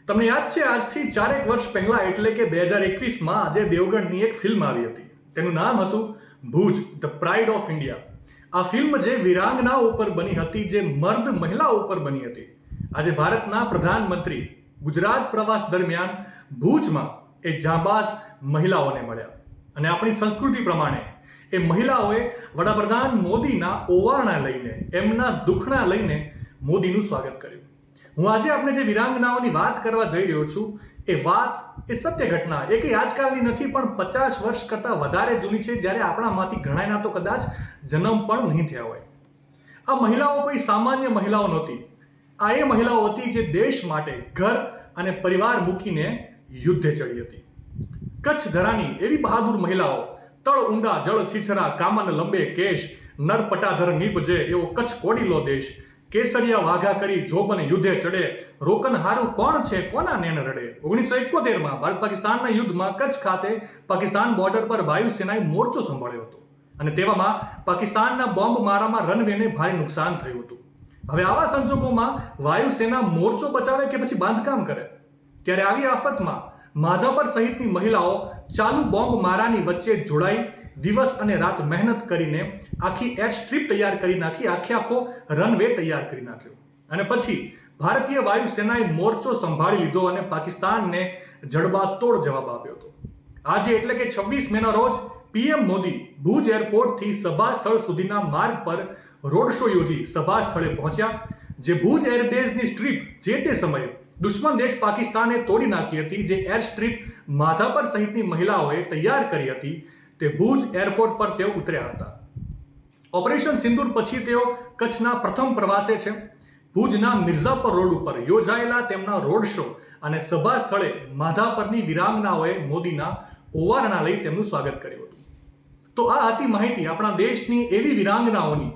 તમને યાદ છે આજથી 4 વર્ષ પહેલા એટલે કે 2021માં અજય દેવગણની એક ફિલ્મ આવી હતી. તેનું નામ હતું Bhuj the pride of India. આ ફિલ્મ જે વિરાંગનાઓ ઉપર બની હતી, જે મર્દ મહિલાઓ ઉપર બની હતી. આજે ભારતના પ્રધાનમંત્રી ગુજરાત પ્રવાસ દરમિયાન ભુજમાં એ જાંબાઝ મહિલાઓને મળ્યા અને આપણી સંસ્કૃતિ પ્રમાણે એ મહિલાઓએ વડાપ્રધાન મોદીના ઓવારણા લઈને, એમના દુઃખના લઈને મોદીનું સ્વાગત કર્યું. હું આજે આપણે જે વિરાંગનાઓની વાત કરવા જઈ રહ્યો છું, એ વાત એ સત્ય ઘટના, એ કંઈ આજકાલની નથી, પણ 50 વર્ષ કરતાં વધારે જૂની છે, જ્યારે આપણામાંથી ઘણાના તો કદાચ જન્મ પણ નહીં થયા હોય. આ મહિલાઓ કોઈ સામાન્ય મહિલાઓ નહોતી. આ એ મહિલાઓ હતી જે દેશ માટે ઘર અને પરિવાર મૂકીને યુદ્ધે ચડી હતી. કચ્છ ધરાની એવી બહાદુર મહિલાઓ, તળ ઊંડા જળ છીછરા કામન લંબે કેશ, નર પટાધર નીપજે એવો કચ્છ કોડીલો દેશ, કેસરિયા વાઘા કરી જોબન યુદ્ધે ચડે, રોકન હારું કોણ છે કોના નેન રડે. 1971માં ભારત પાકિસ્તાનના યુદ્ધમાં કચ્છ ખાતે પાકિસ્તાન બોર્ડર પર વાયુસેનાએ મોરચો સંભાળ્યો હતો અને તેવામાં પાકિસ્તાનના બોમ્બ મારામાં રનવેને ભારે નુકસાન થયું હતું. હવે આવા સંજોગોમાં વાયુસેના મોરચો બચાવે કે પછી બાંધકામ કરે? ત્યારે આવી આફતમાં માધાપર સહિતની મહિલાઓ ચાલુ બોમ્બ મારાની વચ્ચે જોડાઈ દિવસ અને રાત મહેનત કરીને આખી એર સ્ટ્રીપ તૈયાર કરી નાખી, આખો રનવે તૈયાર કરી નાખ્યો અને પછી ભારતીય વાયુસેનાએ મોરચો સંભાળી લીધો અને પાકિસ્તાનને જડબાતોડ જવાબ આપ્યો હતો. આજે એટલે કે 26 મેના રોજ પીએમ મોદી ભુજ એરપોર્ટથી સભા સ્થળ સુધીના માર્ગ પર રોડ શો યોજી સભા સ્થળે પહોંચ્યા. જે ભુજ એરબેઝની સ્ટ્રીપ જે તે સમયે દુશ્મન દેશ પાકિસ્તાને તોડી નાખી હતી, જે એર સ્ટ્રીપ માધાપર સહિતની મહિલાઓએ તૈયાર કરી હતી, તે ભુજ એરપોર્ટ પર તેઓ ઉતર્યા હતા. ઓપરેશન સિંદૂર પછી તેઓ કચ્છના પ્રથમ પ્રવાસે છે. ભુજના મિર્ઝાપર રોડ ઉપર યોજાયેલા તેમના રોડ શો અને સભા સ્થળે માધાપરની વિરાંગનાઓએ મોદીના ઓવારણા લઈ તેમનું સ્વાગત કર્યું હતું. તો આ હતી માહિતી આપણા દેશની એવી વિરાંગનાઓની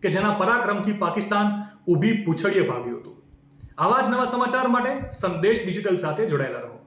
કે જેના પરાક્રમથી પાકિસ્તાન ઊભી પૂંછડીએ ભાગ્યું હતું. આવા જ નવા સમાચાર માટે સંદેશ ડિજિટલ સાથે જોડાયેલા રહો.